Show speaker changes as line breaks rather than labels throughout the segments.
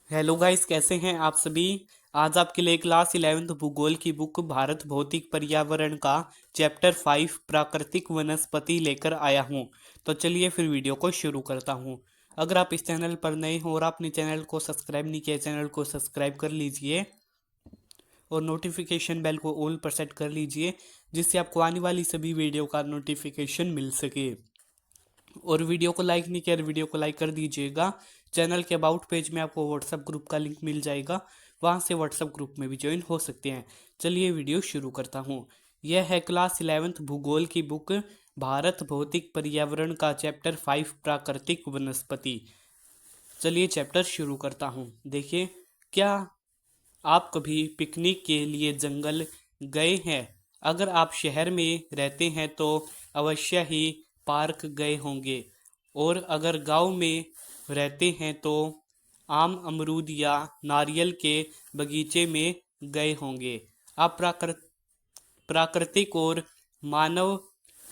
Hello guys, कैसे हैं आप सभी। आज आपके लिए क्लास 11th भूगोल की बुक भारत भौतिक पर्यावरण का चैप्टर 5 प्राकृतिक वनस्पति लेकर आया हूं। तो चलिए फिर वीडियो को शुरू करता हूं। अगर आप इस चैनल पर नए हो और आपने चैनल को सब्सक्राइब नहीं किया, चैनल को सब्सक्राइब कर लीजिए और नोटिफिकेशन बेल को ऑल पर सेट कर लीजिए, जिससे आपको आने वाली सभी वीडियो का नोटिफिकेशन मिल सके। और वीडियो को लाइक नहीं किया, वीडियो को लाइक कर दीजिएगा। चैनल के अबाउट पेज में आपको व्हाट्सएप ग्रुप का लिंक मिल जाएगा, वहां से व्हाट्सएप ग्रुप में भी ज्वाइन हो सकते हैं। चलिए वीडियो शुरू करता हूँ। यह है क्लास 11th भूगोल की बुक भारत भौतिक पर्यावरण का चैप्टर 5 प्राकृतिक वनस्पति। चलिए चैप्टर शुरू करता हूँ। देखिए, क्या आप कभी पिकनिक के लिए जंगल गए हैं? अगर आप शहर में रहते हैं तो अवश्य ही पार्क गए होंगे, और अगर गांव में रहते हैं तो आम, अमरूद या नारियल के बगीचे में गए होंगे। आप प्राकृतिक और मानव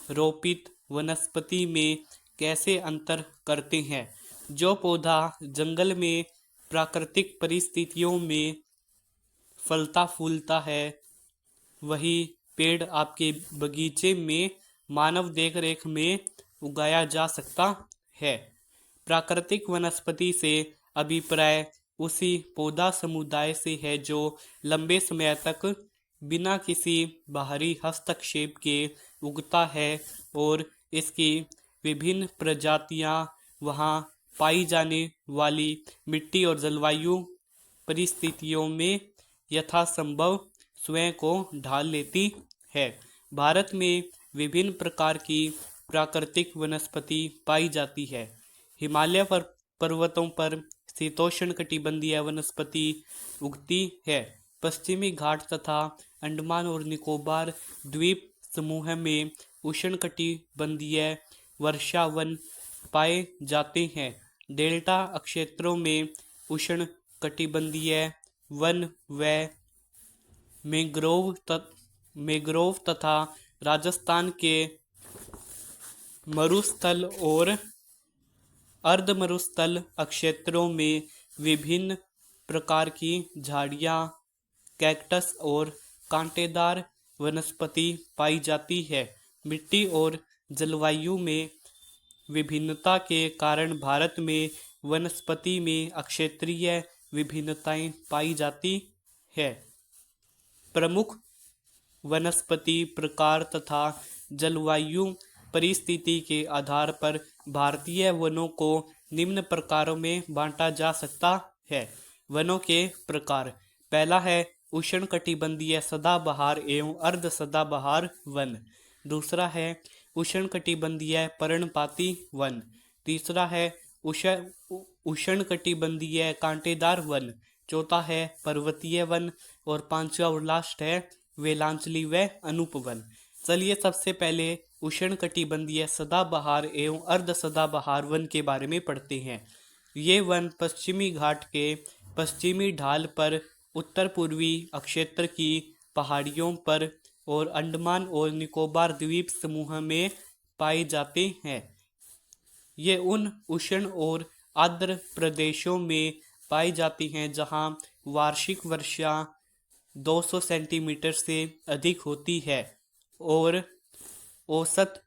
रोपित वनस्पति में कैसे अंतर करते हैं? जो पौधा जंगल में प्राकृतिक परिस्थितियों में फलता फूलता है, वही पेड़ आपके बगीचे में मानव देखरेख में उगाया जा सकता है। प्राकृतिक वनस्पति से अभिप्राय उसी पौधा समुदाय से है जो लंबे समय तक बिना किसी बाहरी हस्तक्षेप के उगता है, और इसकी विभिन्न प्रजातियां वहां पाई जाने वाली मिट्टी और जलवायु परिस्थितियों में यथासंभव स्वयं को ढाल लेती है। भारत में विभिन्न प्रकार की प्राकृतिक वनस्पति पाई जाती है। हिमालय पर पर्वतों पर शीतोष्णकटिबंधीय वनस्पति उगती है। पश्चिमी घाट तथा अंडमान और निकोबार द्वीप समूह में उष्णकटिबंधीय वर्षावन पाए जाते हैं। डेल्टा क्षेत्रों में उष्ण कटिबंधीय वन व मैंग्रोव तथा राजस्थान के मरुस्थल और अर्धमरुस्थल क्षेत्रों में विभिन्न प्रकार की झाड़ियाँ, कैक्टस और कांटेदार वनस्पति पाई जाती है। मिट्टी और जलवायु में विभिन्नता के कारण भारत में वनस्पति में क्षेत्रीय विभिन्नताएं पाई जाती है। प्रमुख वनस्पति प्रकार तथा जलवायु परिस्थिति के आधार पर भारतीय वनों को निम्न प्रकारों में बांटा जा सकता है। वनों के प्रकार: पहला है उष्णकटिबंधीय सदाबहार एवं अर्ध सदाबहार वन। दूसरा है उष्णकटिबंधीय पर्णपाती वन। तीसरा है उष्णकटिबंधीय कांटेदार वन। चौथा है पर्वतीय वन, और पांचवा और लास्ट है वेलांचली व अनूप वन। चलिए सबसे पहले उष्णकटिबंधीय सदाबहार एवं अर्ध सदाबहार वन के बारे में पढ़ते हैं। ये वन पश्चिमी घाट के पश्चिमी ढाल पर उत्तर पूर्वी क्षेत्र की पहाड़ियों पर और अंडमान और निकोबार द्वीप समूह में पाए जाते हैं। ये उन उष्ण और आर्द्र प्रदेशों में पाई जाती हैं जहां वार्षिक वर्षा 200 सेंटीमीटर से अधिक होती है और औसत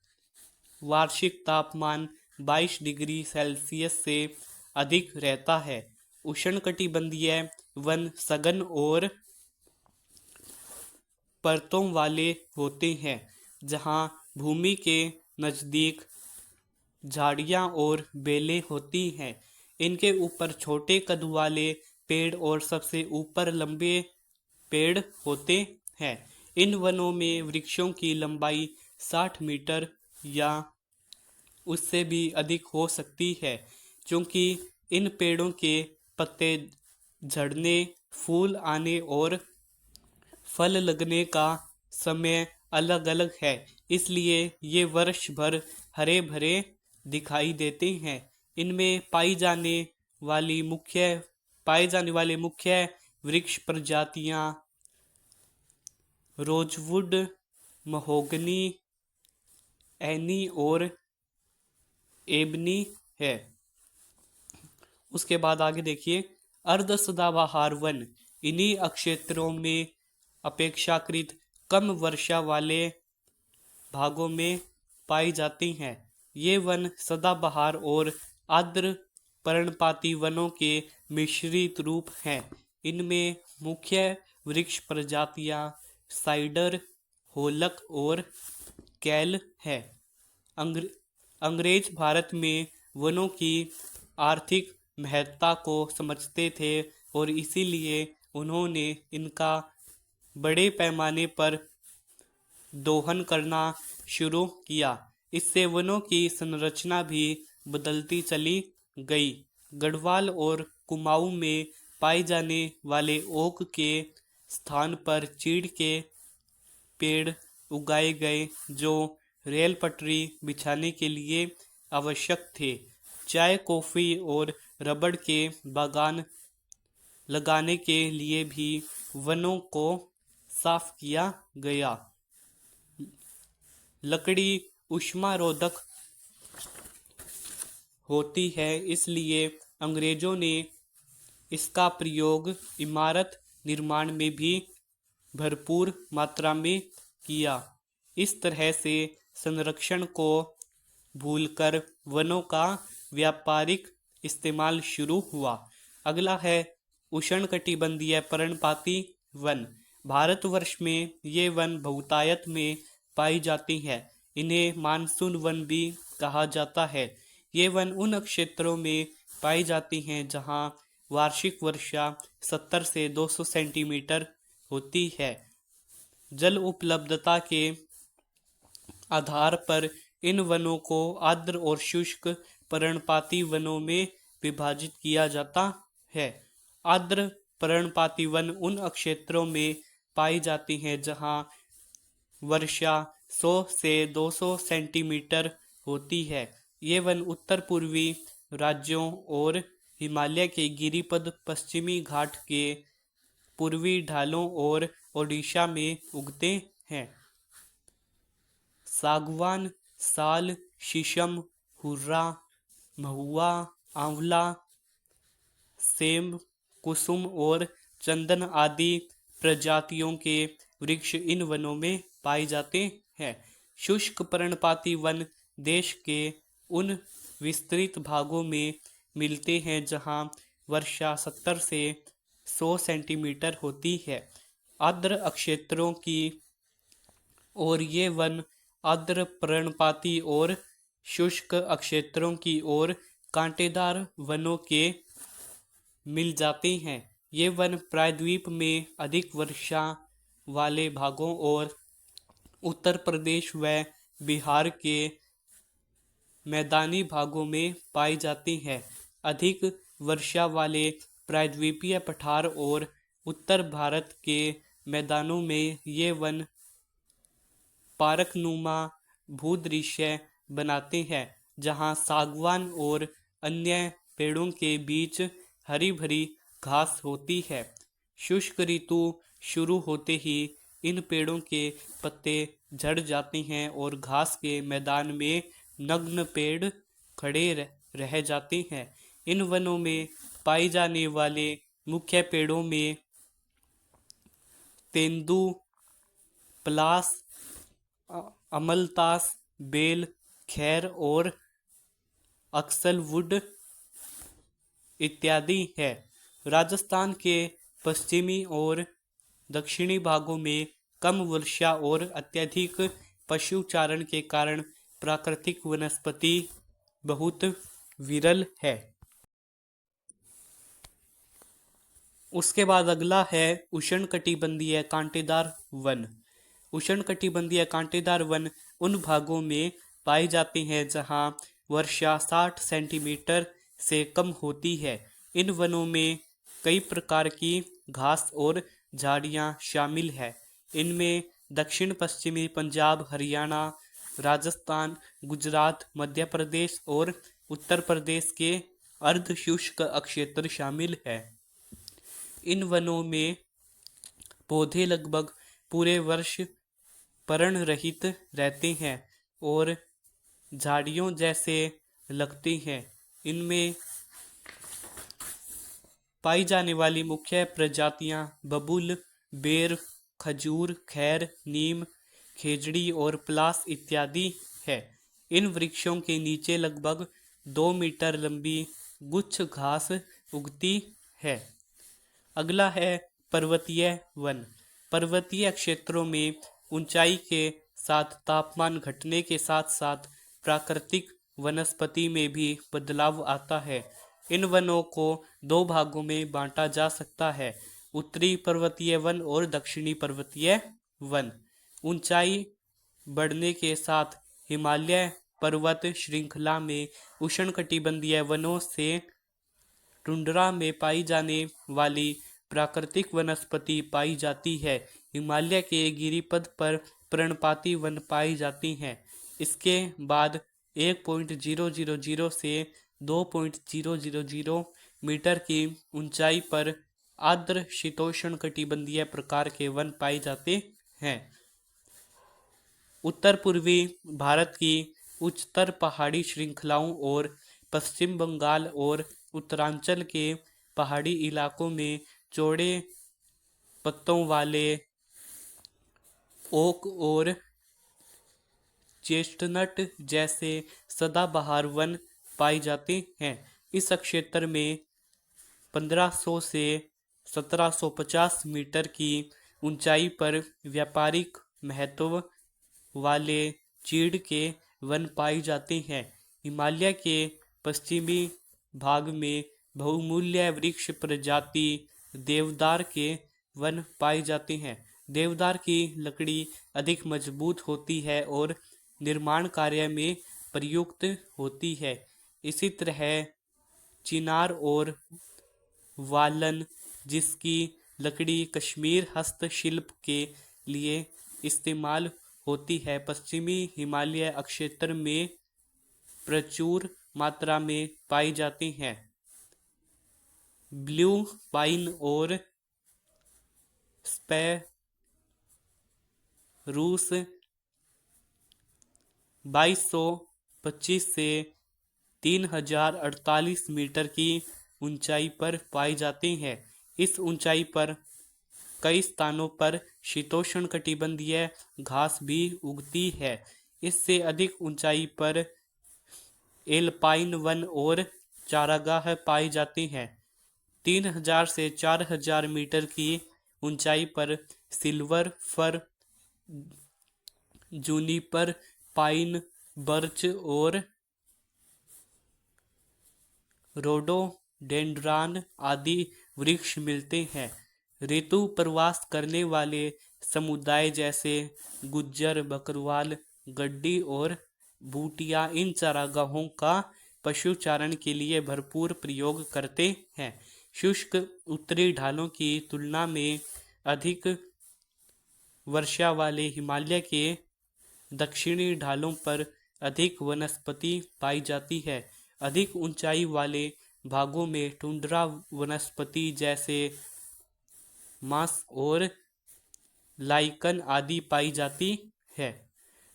वार्षिक तापमान 22 डिग्री सेल्सियस से अधिक रहता है। उष्णकटिबंधीय वन सघन और परतों वाले होते हैं, जहां भूमि के नज़दीक झाड़ियां और बेलें होती हैं। इनके ऊपर छोटे कद वाले पेड़ और सबसे ऊपर लंबे पेड़ होते हैं। इन वनों में वृक्षों की लंबाई 60 मीटर या उससे भी अधिक हो सकती है, क्योंकि इन पेड़ों के पत्ते झड़ने, फूल आने और फल लगने का समय अलग अलग है, इसलिए ये वर्ष भर हरे भरे दिखाई देते हैं। इनमें पाए जाने वाले मुख्य वृक्ष प्रजातियां रोजवुड, महोगनी, एनी और एबनी है। उसके बाद आगे देखिए, अर्ध सदाबहार वन इन्हीं क्षेत्रों में अपेक्षाकृत कम वर्षा वाले भागों में पाई जाती हैं। ये वन सदाबहार और आर्द्र पर्णपाती वनों के मिश्रित रूप हैं। इनमें मुख्य वृक्ष प्रजातियां साइडर, होलक और कैल है। अंग्रेज भारत में वनों की आर्थिक महत्ता को समझते थे और इसीलिए उन्होंने इनका बड़े पैमाने पर दोहन करना शुरू किया। इससे वनों की संरचना भी बदलती चली गई। गढ़वाल और कुमाऊं में पाए जाने वाले ओक के स्थान पर चीड़ के पेड़ उगाए गए जो रेल पटरी बिछाने के लिए आवश्यक थे। चाय, कॉफी और रबड़ के बागान लगाने के लिए भी वनों को साफ किया गया। लकड़ी ऊष्मारोधक होती है, इसलिए अंग्रेजों ने इसका प्रयोग इमारत निर्माण में भी भरपूर मात्रा में किया। इस तरह से संरक्षण को भूलकर वनों का व्यापारिक इस्तेमाल शुरू हुआ। अगला है उष्णकटिबंधीय पर्णपाती वन। भारतवर्ष में ये वन बहुतायत में पाई जाती है। इन्हें मानसून वन भी कहा जाता है। ये वन उन क्षेत्रों में पाई जाती हैं जहां वार्षिक वर्षा 70 से 200 सेंटीमीटर होती है। जल उपलब्धता के आधार पर इन वनों को आर्द्र और शुष्क पर्णपाती वनों में विभाजित किया जाता है। आर्द्र पर्णपाती वन उन क्षेत्रों में पाई जाती हैं जहां वर्षा 100 से 200 सेंटीमीटर होती है। ये वन उत्तर पूर्वी राज्यों और हिमालय के गिरिपद, पश्चिमी घाट के पूर्वी ढालों और ओडिशा में उगते हैं। सागवान, साल, शीशम, हुर्रा, महुआ, आंवला, सेम, कुसुम और चंदन आदि प्रजातियों के वृक्ष इन वनों में पाए जाते हैं। शुष्क पर्णपाती वन देश के उन विस्तृत भागों में मिलते हैं जहां वर्षा 70 से 100 सेंटीमीटर होती है। आर्द्र क्षेत्रों की और ये वन आर्द्र पर्णपाती और शुष्क क्षेत्रों की ओर कांटेदार वनों के मिल जाते हैं। ये वन प्रायद्वीप में अधिक वर्षा वाले भागों और उत्तर प्रदेश व बिहार के मैदानी भागों में पाई जाती हैं। अधिक वर्षा वाले प्रायद्वीपीय पठार और उत्तर भारत के मैदानों में ये वन पार्कनुमा भूदृश्य बनाते हैं, जहां सागवान और अन्य पेड़ों के बीच हरी भरी घास होती है। शुष्क ऋतु शुरू होते ही इन पेड़ों के पत्ते झड़ जाते हैं और घास के मैदान में नग्न पेड़ खड़े रह जाते हैं। इन वनों में पाए जाने वाले मुख्य पेड़ों में तेंदू, पलास, अमलतास, बेल, खैर और अक्सलवुड इत्यादि है। राजस्थान के पश्चिमी और दक्षिणी भागों में कम वर्षा और अत्यधिक पशुचारण के कारण प्राकृतिक वनस्पति बहुत विरल है। उसके बाद अगला है उष्णकटिबंधीय कांटेदार वन। उष्णकटिबंधीय कांटेदार वन उन भागों में पाए जाते हैं जहां वर्षा 60 सेंटीमीटर से कम होती है। इन वनों में कई प्रकार की घास और झाड़ियां शामिल है। इनमें दक्षिण पश्चिमी पंजाब, हरियाणा, राजस्थान, गुजरात, मध्य प्रदेश और उत्तर प्रदेश के अर्धशुष्क क्षेत्र शामिल है। इन वनों में पौधे लगभग पूरे वर्ष पर्ण रहित रहते हैं और झाड़ियों जैसे लगते हैं। इनमें पाई जाने वाली मुख्य प्रजातियां बबूल, बेर, खजूर, खैर, नीम, खेजड़ी और पलास इत्यादि है। इन वृक्षों के नीचे लगभग 2 मीटर लंबी गुच्छ घास उगती है। अगला है पर्वतीय वन। पर्वतीय क्षेत्रों में ऊंचाई के साथ तापमान घटने के साथ साथ प्राकृतिक वनस्पति में भी बदलाव आता है। इन वनों को दो भागों में बांटा जा सकता है, उत्तरी पर्वतीय वन और दक्षिणी पर्वतीय वन। ऊंचाई बढ़ने के साथ हिमालय पर्वत श्रृंखला में उष्णकटिबंधीय वनों से टुंड्रा में पाई जाने वाली प्राकृतिक वनस्पति पाई जाती है। हिमालय के गिरिपथ पर पर्णपाती वन पाई जाती हैं। इसके बाद 1.000 से 2.000 मीटर की ऊंचाई पर आर्द्र शीतोष्ण कटिबंधीय प्रकार के वन पाए जाते हैं। उत्तर पूर्वी भारत की उच्चतर पहाड़ी श्रृंखलाओं और पश्चिम बंगाल और उत्तरांचल के पहाड़ी इलाकों में चौड़े पत्तों वाले ओक और चेस्टनट जैसे सदाबहार वन पाए जाते हैं। इस क्षेत्र में 1500 से 1750 मीटर की ऊंचाई पर व्यापारिक महत्व वाले चीड़ के वन पाए जाते हैं। हिमालय के पश्चिमी भाग में बहुमूल्य वृक्ष प्रजाति देवदार के वन पाए जाते हैं। देवदार की लकड़ी अधिक मजबूत होती है और निर्माण कार्य में प्रयुक्त होती है। इसी तरह चिनार और वालन, जिसकी लकड़ी कश्मीर हस्तशिल्प के लिए इस्तेमाल होती है, पश्चिमी हिमालय क्षेत्र में प्रचुर मात्रा में पाई जाती हैं। ब्लू पाइन और स्पैरूस 2225 से 3048 मीटर की ऊंचाई पर पाई जाती हैं। इस ऊंचाई पर कई स्थानों पर शीतोष्ण कटिबंधीय घास भी उगती है। इससे अधिक ऊंचाई पर एल्पाइन वन और चारागाह पाई जाती हैं। 3000 से 4000 मीटर की ऊंचाई पर silver fir, Juniper, pine, birch और रोडोडेंड्रान आदि वृक्ष मिलते हैं। ऋतु प्रवास करने वाले समुदाय जैसे गुज्जर, बकरवाल, गड्डी और बूटिया इन चारागाहों का पशुचारण के लिए भरपूर प्रयोग करते हैं। शुष्क उत्तरी ढालों की तुलना में अधिक वर्षा वाले हिमालय के दक्षिणी ढालों पर अधिक वनस्पति पाई जाती है। अधिक ऊंचाई वाले भागों में टुंड्रा वनस्पति जैसे मांस और लाइकन आदि पाई जाती है।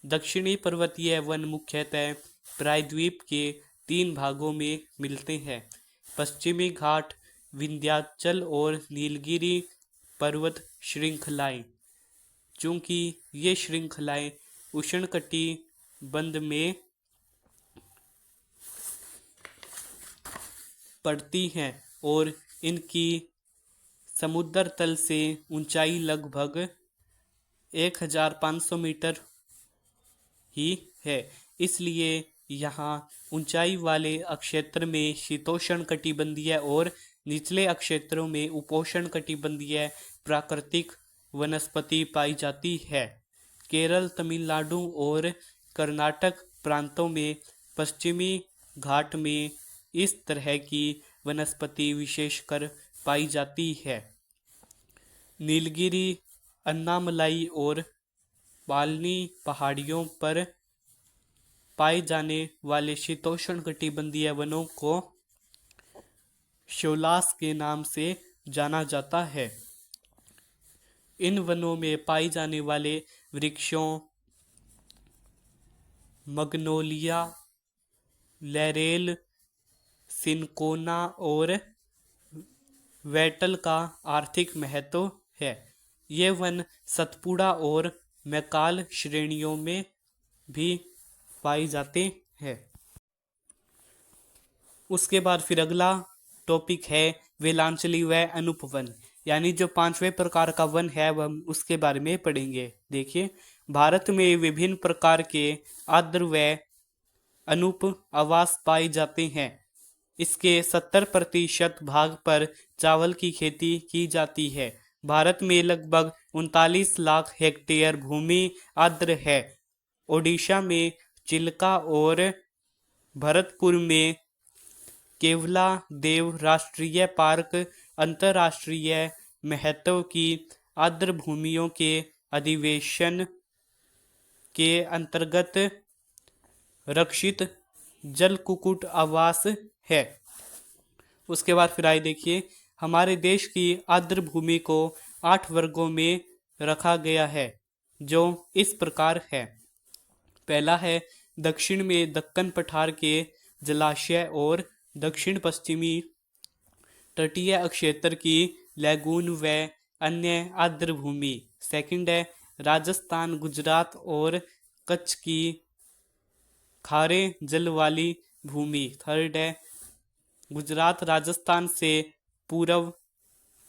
दक्षिणी पर्वतीय वन मुख्यतः प्रायद्वीप के 3 भागों में मिलते हैं: पश्चिमी घाट, विंध्याचल और नीलगिरी पर्वत श्रृंखलाएं। चूंकि ये श्रृंखलाएं उष्णकटिबंध में पड़ती हैं और इनकी समुद्र तल से ऊंचाई लगभग 1500 मीटर ही है, इसलिए यहाँ ऊंचाई वाले क्षेत्र में शीतोष्ण कटिबंधीय और निचले क्षेत्रों में उपोष्ण कटिबंधीय प्राकृतिक वनस्पति पाई जाती है। केरल, तमिलनाडु और कर्नाटक प्रांतों में पश्चिमी घाट में इस तरह की वनस्पति विशेषकर पाई जाती है। नीलगिरी, अन्नामलाई और पालनी पहाड़ियों पर पाए जाने वाले शीतोष्ण कटिबंधीय वनों को शोलास के नाम से जाना जाता है। इन वनों में पाए जाने वाले वृक्षों मग्नोलिया, लैरेल, सिनकोना और वेटल का आर्थिक महत्व है। ये वन सतपुड़ा और मैकाल श्रेणियों में भी पाए जाते हैं। उसके बाद फिर अगला टॉपिक है वेलांचली व अनुपवन, यानी जो पांचवें प्रकार का वन है वह हम उसके बारे में पढ़ेंगे। देखिए, भारत में विभिन्न प्रकार के आर्द्र व अनुप आवास पाए जाते हैं। इसके 70% भाग पर चावल की खेती की जाती है। भारत में लगभग 39 लाख हेक्टेयर भूमि आर्द्र है। ओडिशा में चिल्का और भरतपुर में केवला देव राष्ट्रीय पार्क अंतर्राष्ट्रीय महत्व की आर्द्र भूमियों के अधिवेशन के अंतर्गत रक्षित जल कुक्कुट आवास है। उसके बाद फिर आइए देखिए, हमारे देश की आर्द्र भूमि को 8 वर्गों में रखा गया है, जो इस प्रकार है। पहला है दक्षिण में दक्कन पठार के जलाशय और दक्षिण पश्चिमी तटीय क्षेत्र की लैगून व अन्य आर्द्र भूमि। सेकंड है राजस्थान, गुजरात और कच्छ की खारे जल वाली भूमि। थर्ड है गुजरात राजस्थान से पूर्व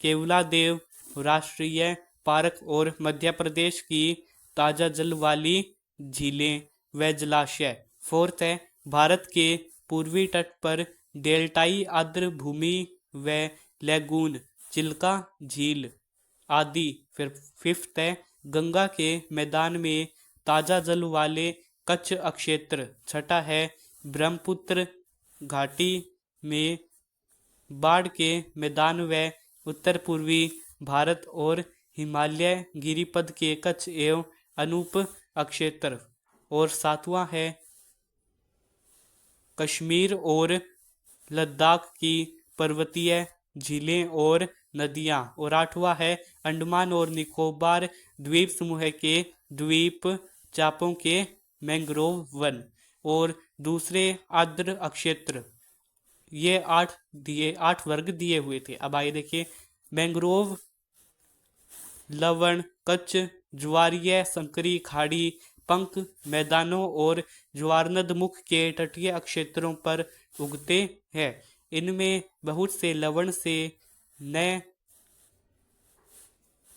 केवलादेव राष्ट्रीय पार्क और मध्य प्रदेश की ताजा जल वाली झीलें व जलाशय। फोर्थ है भारत के पूर्वी तट पर डेल्टाई आर्द्र भूमि व लैगून, चिल्का झील आदि। फिर फिफ्थ है गंगा के मैदान में ताजा जल वाले कच्छ क्षेत्र। छठा है ब्रह्मपुत्र घाटी में बाढ़ के मैदान व उत्तर पूर्वी भारत और हिमालय गिरिपथ के कच्छ एवं अनूप क्षेत्र। और सातवां है कश्मीर और लद्दाख की पर्वतीय झीलें और नदियां। और आठवां है अंडमान और निकोबार द्वीप समूह के द्वीप चापों के मैंग्रोव वन और दूसरे आर्द्र क्षेत्र। ये 8 वर्ग दिए हुए थे। अब आइए देखिए, मैंग्रोव लवण, कच्छ, ज्वारीय, संकरी, खाड़ी, पंख मैदानों और ज्वारनद मुख के तटीय क्षेत्रों पर उगते हैं। इनमें बहुत से लवण से न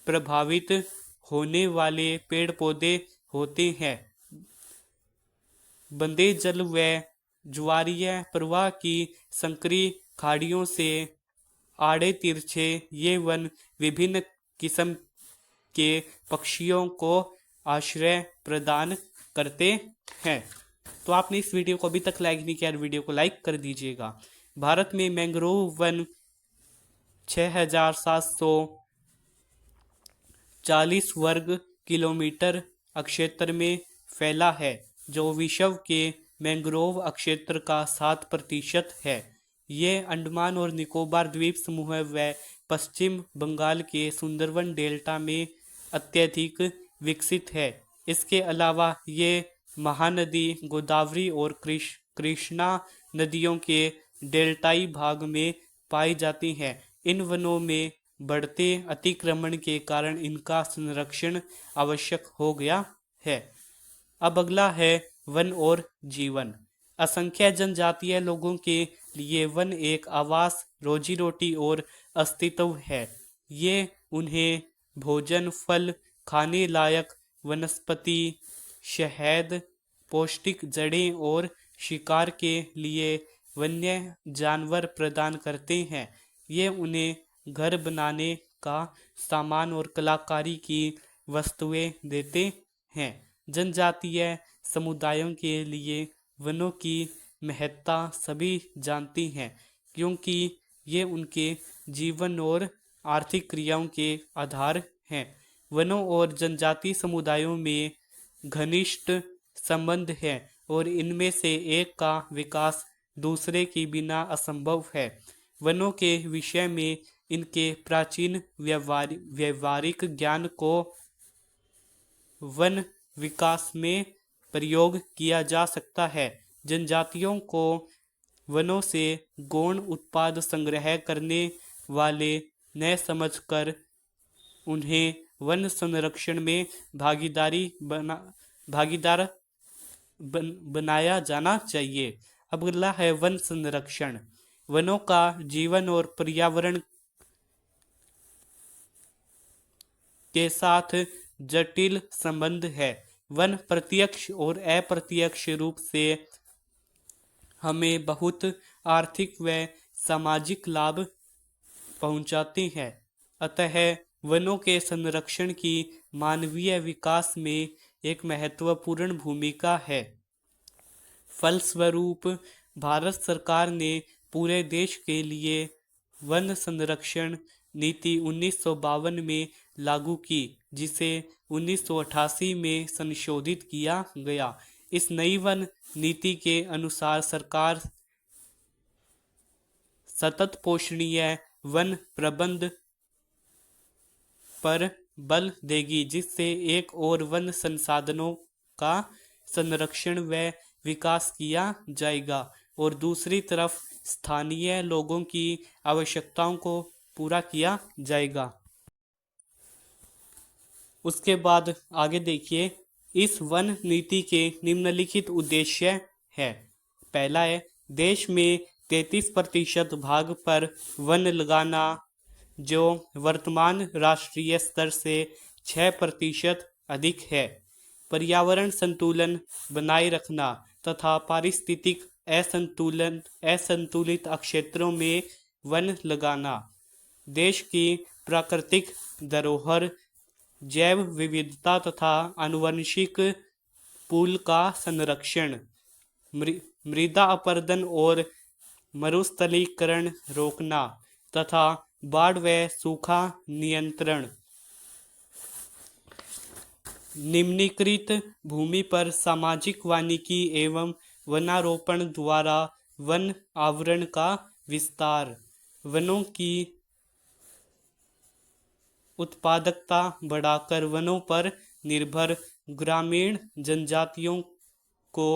प्रभावित होने वाले पेड़ पौधे होते हैं। बंदे जल व ज्वारीय प्रवाह की संकरी खाड़ियों से आड़े तिरछे ये वन विभिन्न किस्म के पक्षियों को आश्रय प्रदान करते हैं। तो आपने इस वीडियो को अभी तक लाइक नहीं किया, वीडियो को लाइक कर दीजिएगा। भारत में मैंग्रोव वन 6740 वर्ग किलोमीटर क्षेत्र में फैला है, जो विश्व के मैंग्रोव क्षेत्र का 7% है। ये अंडमान और निकोबार द्वीप समूह व पश्चिम बंगाल के सुंदरवन डेल्टा में अत्यधिक विकसित है। इसके अलावा ये महानदी गोदावरी और कृष्णा नदियों के डेल्टाई भाग में पाई जाती हैं। इन वनों में बढ़ते अतिक्रमण के कारण इनका संरक्षण आवश्यक हो गया है। अब अगला है वन और जीवन। असंख्य जनजातीय लोगों के लिए वन एक आवास, रोजी रोटी और अस्तित्व है। ये उन्हें भोजन, फल, खाने लायक वनस्पति, शहद, पौष्टिक जड़ें और शिकार के लिए वन्य जानवर प्रदान करते हैं। ये उन्हें घर बनाने का सामान और कलाकारी की वस्तुएं देते हैं। जनजातीय समुदायों के लिए वनों की महत्ता सभी जानती हैं, क्योंकि ये उनके जीवन और आर्थिक क्रियाओं के आधार हैं। वनों और जनजाति समुदायों में घनिष्ठ संबंध है और इनमें से एक का विकास दूसरे के बिना असंभव है। वनों के विषय में इनके प्राचीन व्यवहारिक ज्ञान को वन विकास में प्रयोग किया जा सकता है। जनजातियों को वनों से गौण उत्पाद संग्रह करने वाले न समझकर उन्हें वन संरक्षण में भागीदार बनाया जाना चाहिए। अब अगला है वन संरक्षण। वनों का जीवन और पर्यावरण के साथ जटिल संबंध है। वन प्रत्यक्ष और अप्रत्यक्ष रूप से हमें बहुत आर्थिक व सामाजिक लाभ पहुंचाते हैं। अतः वनों के संरक्षण की मानवीय विकास में एक महत्वपूर्ण भूमिका है। फलस्वरूप भारत सरकार ने पूरे देश के लिए वन संरक्षण नीति 1952 में लागू की, जिसे 1988 में संशोधित किया गया। इस नई वन नीति के अनुसार सरकार सतत पोषणीय वन प्रबंध पर बल देगी, जिससे एक ओर वन संसाधनों का संरक्षण व विकास किया जाएगा और दूसरी तरफ स्थानीय लोगों की आवश्यकताओं को पूरा किया जाएगा। उसके बाद आगे देखिए, इस वन नीति के निम्नलिखित उद्देश्य है। पहला है देश में 33% भाग पर वन लगाना, जो वर्तमान राष्ट्रीय स्तर से 6% अधिक है। पर्यावरण संतुलन बनाए रखना तथा पारिस्थितिक असंतुलित क्षेत्रों में वन लगाना। देश की प्राकृतिक धरोहर, जैव विविधता तथा आनुवंशिक पूल का संरक्षण। मृदा अपरदन और मरुस्थलीकरण रोकना तथा बाढ़ व सूखा नियंत्रण। निम्नीकृत भूमि पर सामाजिक वानिकी एवं वनारोपण द्वारा वन आवरण का विस्तार। वनों की उत्पादकता बढ़ाकर वनों पर निर्भर ग्रामीण जनजातियों को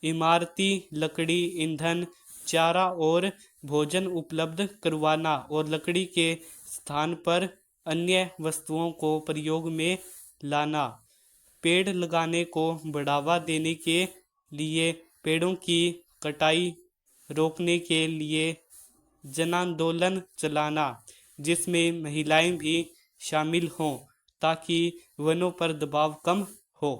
इमारती लकड़ी, ईंधन, चारा और भोजन उपलब्ध करवाना और लकड़ी के स्थान पर अन्य वस्तुओं को प्रयोग में लाना। पेड़ लगाने को बढ़ावा देने के लिए पेड़ों की कटाई रोकने के लिए जनांदोलन चलाना, जिसमें महिलाएं भी शामिल हों ताकि वनों पर दबाव कम हो।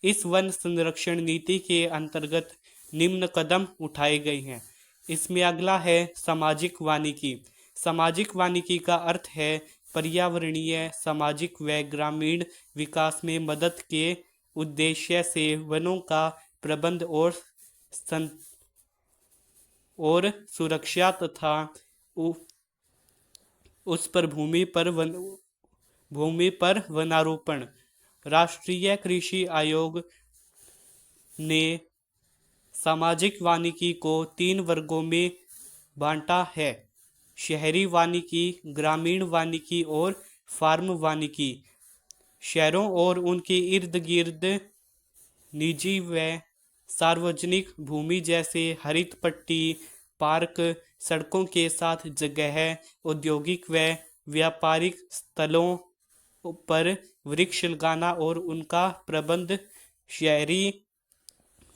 इस वन संरक्षण नीति के अंतर्गत निम्न कदम उठाए गए हैं। इसमें अगला है सामाजिक वानिकी। सामाजिक वानिकी का अर्थ है पर्यावरणीय, सामाजिक व ग्रामीण विकास में मदद के उद्देश्य से वनों का प्रबंध और सुरक्षा तथा उस पर भूमि पर वनारोपण। राष्ट्रीय कृषि आयोग ने सामाजिक वानिकी को 3 वर्गों में बांटा है: शहरी वानिकी, ग्रामीण वानिकी और फार्म वानिकी। शहरों और उनके इर्द गिर्द निजी व सार्वजनिक भूमि जैसे हरित पट्टी, पार्क, सड़कों के साथ जगह, औद्योगिक व व्यापारिक स्थलों पर वृक्ष लगाना और उनका प्रबंध शहरी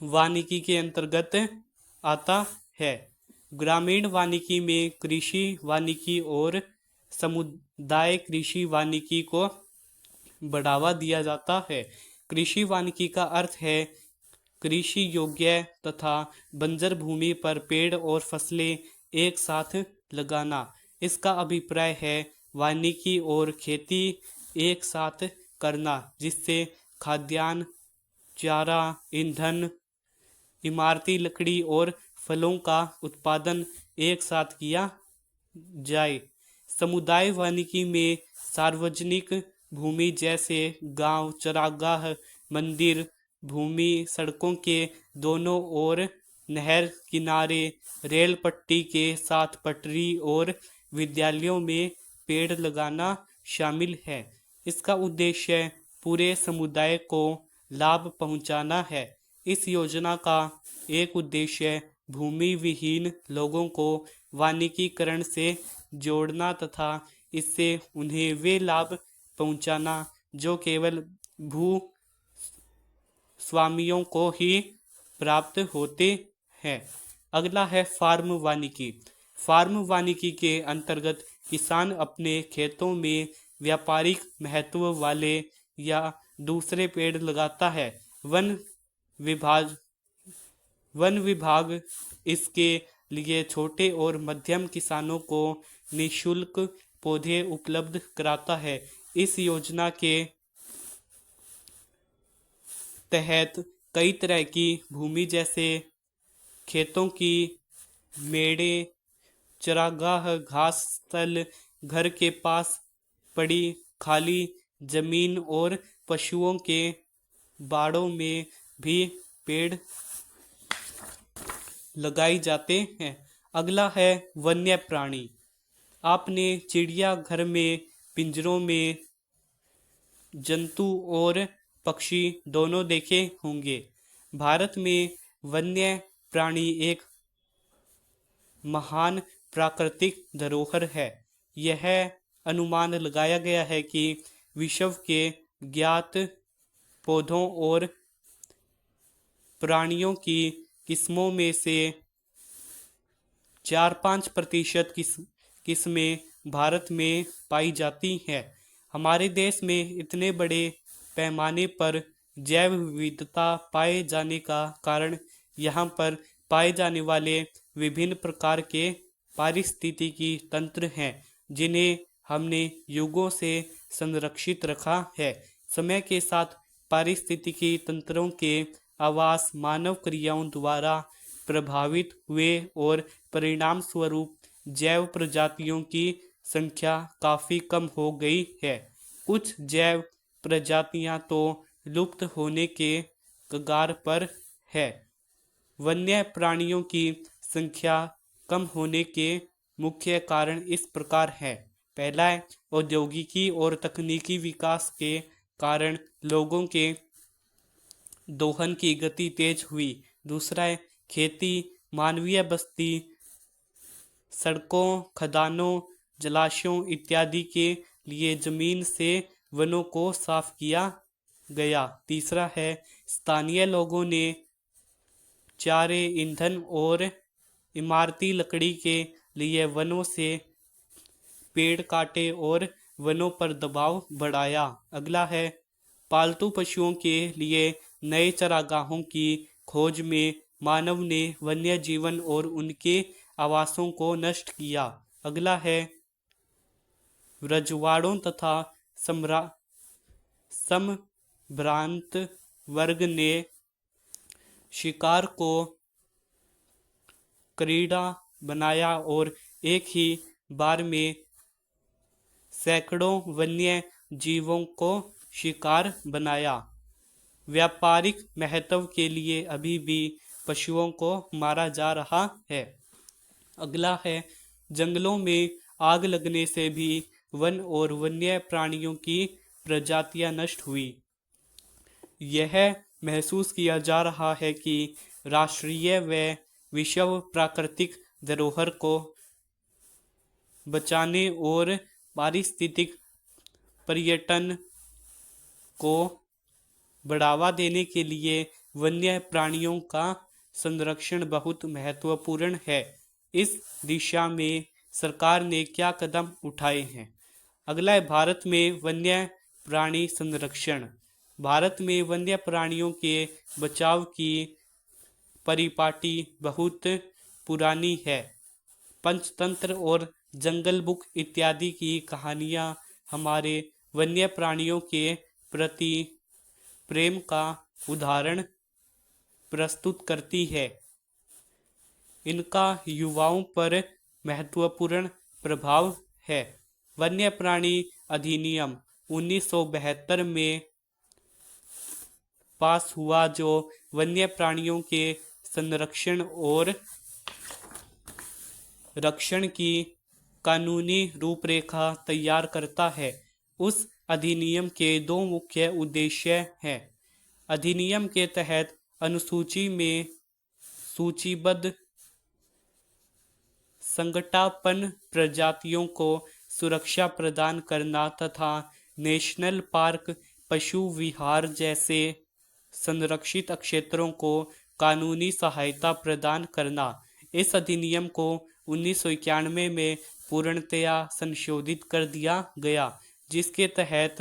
वानिकी के अंतर्गत आता है। ग्रामीण वानिकी में कृषि वानिकी और समुदाय कृषि वानिकी को बढ़ावा दिया जाता है। कृषि वानिकी का अर्थ है कृषि योग्य तथा बंजर भूमि पर पेड़ और फसलें एक साथ लगाना। इसका अभिप्राय है वानिकी और खेती एक साथ करना, जिससे खाद्यान्न, चारा, ईंधन, इमारती लकड़ी और फलों का उत्पादन एक साथ किया जाए। समुदाय वानिकी में सार्वजनिक भूमि जैसे गांव, चरागाह, मंदिर, भूमि, सड़कों के दोनों ओर, नहर किनारे, रेल पट्टी के साथ पटरी और विद्यालयों में पेड़ लगाना शामिल है। इसका उद्देश्य पूरे समुदाय को लाभ पहुंचाना है। इस योजना का एक उद्देश्य भूमि विहीन लोगों को वानिकीकरण से जोड़ना तथा इससे उन्हें वे लाभ पहुंचाना जो केवल भू स्वामियों को ही प्राप्त होते हैं। अगला है फार्म वानिकी। फार्म वानिकी के अंतर्गत किसान अपने खेतों में व्यापारिक महत्व वाले या दूसरे पेड़ लगाता है। वन विभाग वन विभाग इसके लिए छोटे और मध्यम किसानों को निःशुल्क पौधे उपलब्ध कराता है। इस योजना के तहत कई तरह की भूमि जैसे खेतों की मेड़े, चरागाह, घास स्थल, घर के पास पड़ी खाली जमीन और पशुओं के बाड़ों में भी पेड़ लगाए जाते हैं। अगला है वन्य प्राणी। आपने चिड़ियाघर में पिंजरों में जंतु और पक्षी दोनों देखे होंगे। भारत में वन्य प्राणी एक महान प्राकृतिक धरोहर है। यह अनुमान लगाया गया है कि विश्व के ज्ञात पौधों और प्राणियों की किस्मों में से 4-5% किस्में भारत में पाई जाती हैं। हमारे देश में इतने बड़े पैमाने पर जैव विविधता पाए जाने का कारण यहाँ पर पाए जाने वाले विभिन्न प्रकार के पारिस्थितिकी तंत्र हैं जिन्हें हमने युगों से संरक्षित रखा है। समय के साथ पारिस्थितिकी तंत्रों के आवास मानव क्रियाओं द्वारा प्रभावित हुए और परिणाम स्वरूप जैव प्रजातियों की संख्या काफ़ी कम हो गई है। कुछ जैव प्रजातियां तो लुप्त होने के कगार पर है। वन्य प्राणियों की संख्या कम होने के मुख्य कारण इस प्रकार है। पहला है औद्योगिकी और तकनीकी विकास के कारण लोगों के दोहन की गति तेज हुई। दूसरा है खेती, मानवीय बस्ती, सड़कों, खदानों, जलाशयों इत्यादि के लिए जमीन से वनों को साफ किया गया। तीसरा है स्थानीय लोगों ने चारे, ईंधन और इमारती लकड़ी के लिए वनों से पेड़ काटे और वनों पर दबाव बढ़ाया। अगला है पालतू पशुओं के लिए नए चारागाहों की खोज में मानव ने वन्य जीवन और उनके आवासों को नष्ट किया। अगला है रजवाड़ों तथा संभ्रांत वर्ग ने शिकार को क्रीड़ा बनाया और एक ही बार में सैकड़ों वन्य जीवों को शिकार बनाया। व्यापारिक महत्व के लिए अभी भी पशुओं को मारा जा रहा है। अगला है जंगलों में आग लगने से भी वन और वन्य प्राणियों की प्रजातियां नष्ट हुई। यह महसूस किया जा रहा है कि राष्ट्रीय व विश्व प्राकृतिक धरोहर को बचाने और पारिस्थितिक पर्यटन को बढ़ावा देने के लिए वन्य प्राणियों का संरक्षण बहुत महत्वपूर्ण है। इस दिशा में सरकार ने क्या कदम उठाए हैं? अगला है भारत में वन्य प्राणी संरक्षण। भारत में वन्य प्राणियों के बचाव की परिपाटी बहुत पुरानी है। पंचतंत्र और जंगल बुक इत्यादि की कहानियाँ हमारे वन्य प्राणियों के प्रति प्रेम का उदाहरण प्रस्तुत करती है। इनका युवाओं पर महत्वपूर्ण प्रभाव है। वन्य प्राणी अधिनियम 1972 में पास हुआ जो वन्य प्राणियों के संरक्षण और रक्षण की कानूनी रूपरेखा तैयार करता है। उस अधिनियम के दो मुख्य उद्देश्य हैं। अधिनियम के तहत अनुसूची में सूचीबद्ध संकटापन्न प्रजातियों को सुरक्षा प्रदान करना तथा नेशनल पार्क, पशु विहार जैसे संरक्षित क्षेत्रों को कानूनी सहायता प्रदान करना। इस अधिनियम को 1991 में पूर्णतया संशोधित कर दिया गया, जिसके तहत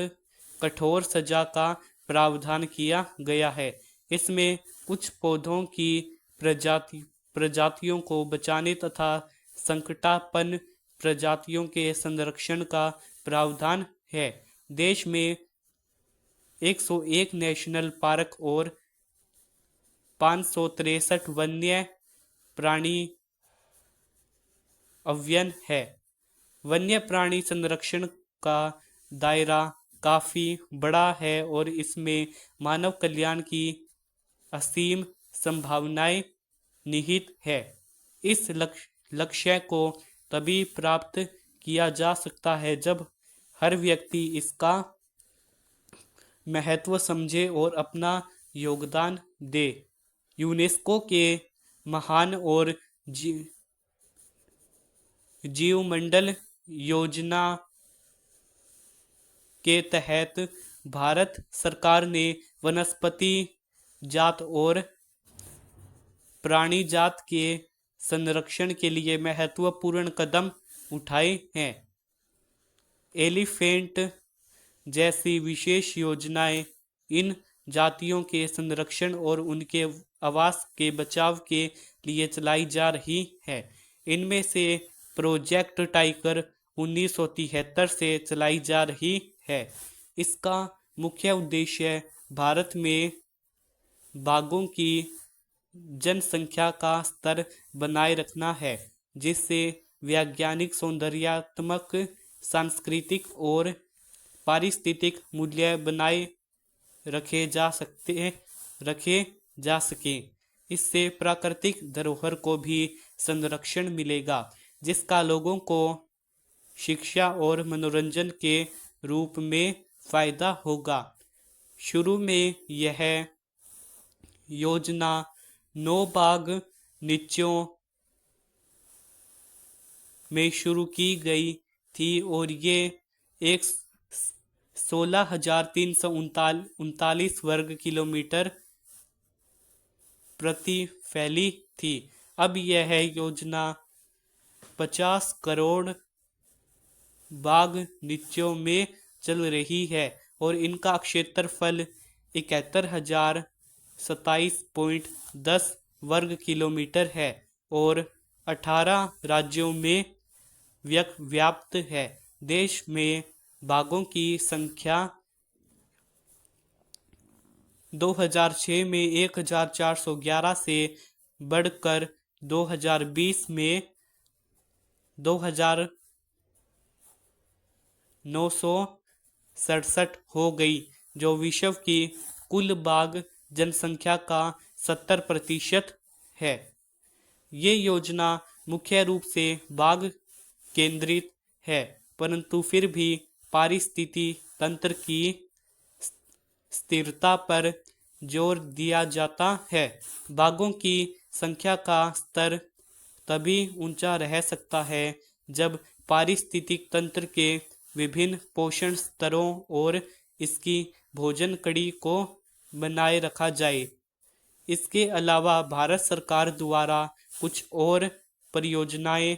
कठोर सजा का प्रावधान किया गया है। इसमें कुछ पौधों की प्रजातियों को बचाने तथा संकटापन्न प्रजातियों के संरक्षण का प्रावधान है। देश में 101 नेशनल पार्क और 563 वन्य प्राणी अभयारण्य है। वन्य प्राणी संरक्षण का दायरा काफी बड़ा है और इसमें मानव कल्याण की असीम संभावनाएं निहित है। इस लक्ष्य को तभी प्राप्त किया जा सकता है जब हर व्यक्ति इसका महत्व समझे और अपना योगदान दे। यूनेस्को के महान और जीवमंडल योजना के तहत भारत सरकार ने वनस्पति जात और प्राणी जात के संरक्षण के लिए महत्वपूर्ण कदम उठाए हैं। एलिफेंट जैसी विशेष योजनाएं इन जातियों के संरक्षण और उनके आवास के बचाव के लिए चलाई जा रही है। इनमें से प्रोजेक्ट टाइगर 1973 से चलाई जा रही है। इसका मुख्य उद्देश्य भारत में बाघों की जनसंख्या का स्तर बनाए रखना है, जिससे वैज्ञानिक, सौंदर्यात्मक, सांस्कृतिक और पारिस्थितिक मूल्य बनाए रखे जा सके। इससे प्राकृतिक धरोहर को भी संरक्षण मिलेगा, जिसका लोगों को शिक्षा और मनोरंजन के रूप में फायदा होगा। शुरू में यह योजना 9 बाघ नीच्यों में शुरू की गई थी और ये 16,339 वर्ग किलोमीटर प्रति फैली थी। अब यह योजना 50 करोड़ बाघ नीच्यों में चल रही है और इनका क्षेत्रफल 71,027.10 वर्ग किलोमीटर है और 18 राज्यों में व्याप्त है। देश में बाघों की संख्या 2006 में 1,411 से बढ़कर 2020 में 2,967 हो गई, जो विश्व की कुल बाघ जनसंख्या का 70% है। ये योजना मुख्य रूप से बाघ केंद्रित है, परंतु फिर भी पारिस्थितिकी तंत्र की स्थिरता पर जोर दिया जाता है। बाघों की संख्या का स्तर तभी ऊंचा रह सकता है जब पारिस्थितिक तंत्र के विभिन्न पोषण स्तरों और इसकी भोजन कड़ी को बनाए रखा जाए। इसके अलावा भारत सरकार द्वारा कुछ और परियोजनाएं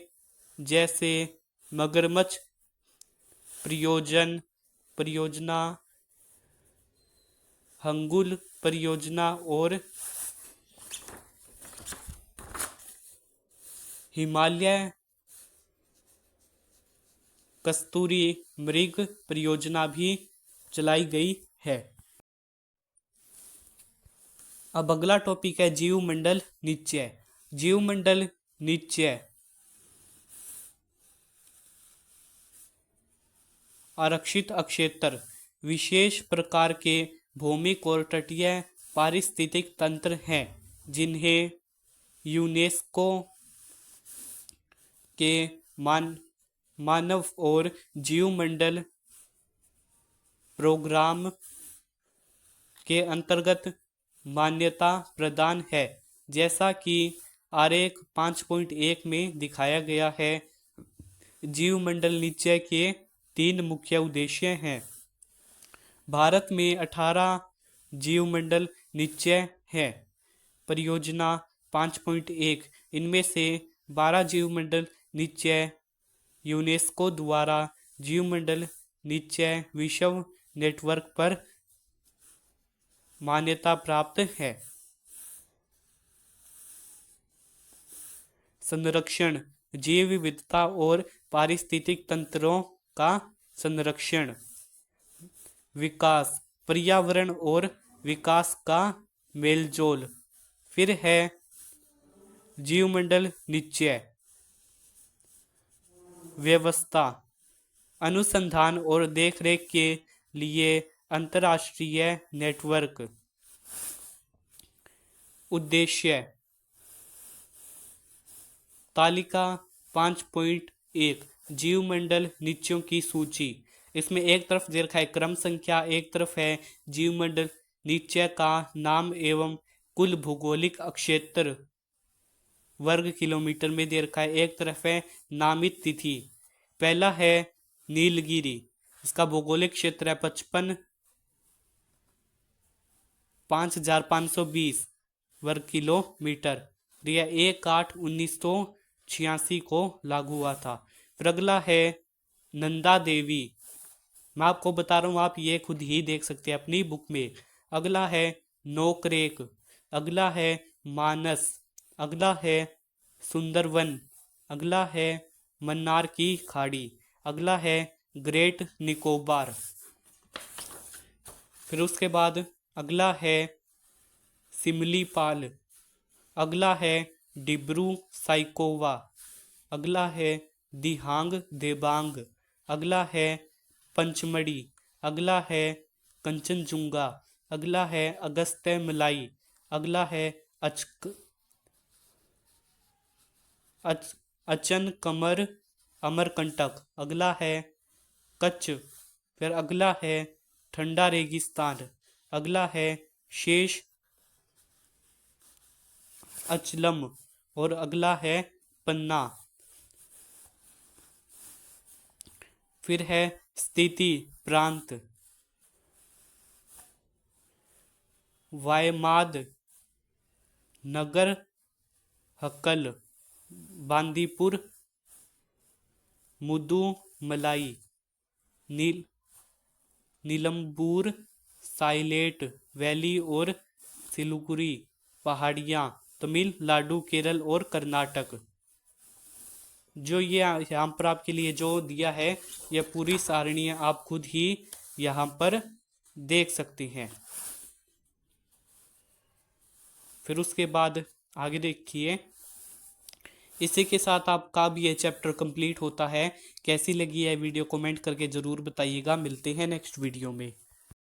जैसे मगरमच्छ परियोजना, हंगुल परियोजना और हिमालय कस्तूरी मृग परियोजना भी चलाई गई है। अब अगला टॉपिक है जीवमंडल निश्चय। जीवमंडल निश्चय आरक्षित क्षेत्र विशेष प्रकार के भौमिक और तटीय पारिस्थितिक तंत्र हैं, जिन्हें यूनेस्को के मानव और जीवमंडल प्रोग्राम के अंतर्गत मान्यता प्रदान है। जैसा कि आरेख 5.1 में दिखाया गया है। जीवमंडल निश्चय के 3 मुख्य उद्देश्य हैं। भारत में 18 जीवमंडल निश्चय है। परियोजना 5.1, इनमें से 12 जीवमंडल निश्चय यूनेस्को द्वारा जीवमंडल निश्चय विश्व नेटवर्क पर मान्यता प्राप्त है। संरक्षण, जैव विविधता और पारिस्थितिक तंत्रों का संरक्षण। विकास, पर्यावरण और विकास का मेलजोल। फिर है जीवमंडल निश्चय। व्यवस्था, अनुसंधान और देखरेख के लिए अंतर्राष्ट्रीय नेटवर्क। उद्देश्य, तालिका 5.1 जीवमंडल निश्चयों की सूची। इसमें एक तरफ दे रखा है क्रम संख्या, एक तरफ है जीवमंडल निश्चय का नाम एवं कुल भौगोलिक क्षेत्र वर्ग किलोमीटर में दे रखा है, एक तरफ है नामित तिथि। पहला है नीलगिरी, इसका भौगोलिक क्षेत्र है 55,520 वर्ग किलोमीटर। यह 1/8/1986 को लागू हुआ था। फिर अगला है नंदा देवी, मैं आपको बता रहा हूँ, आप ये खुद ही देख सकते हैं अपनी बुक में। अगला है नोकरेक, अगला है मानस, अगला है सुंदरवन, अगला है मन्नार की खाड़ी, अगला है ग्रेट निकोबार। फिर उसके बाद अगला है सिमलीपाल, अगला है डिब्रू साइकोवा, अगला है दिहांग देबांग, अगला है पंचमढ़ी, अगला है कंचनजुंगा, अगला है अगस्त्य मलाई, अगला है अचन कमर अमरकंटक, अगला है कच्छ, फिर अगला है ठंडा रेगिस्तान, अगला है शेष अचलम और अगला है पन्ना। फिर है स्थिति प्रांत, वायमाद, नगर हक्कल, बांदीपुर, मुदु मलाई, नीलम्बूर, साइलेट वैली और सिलीगुड़ी पहाड़ियाँ, तमिलनाडु, केरल और कर्नाटक। जो ये यहाँ पर आपके लिए जो दिया है, यह पूरी सारणी आप खुद ही यहाँ पर देख सकते हैं। फिर उसके बाद आगे देखिए, इसी के साथ आपका भी ये चैप्टर कंप्लीट होता है। कैसी लगी है वीडियो कमेंट करके ज़रूर बताइएगा। मिलते हैं नेक्स्ट वीडियो में।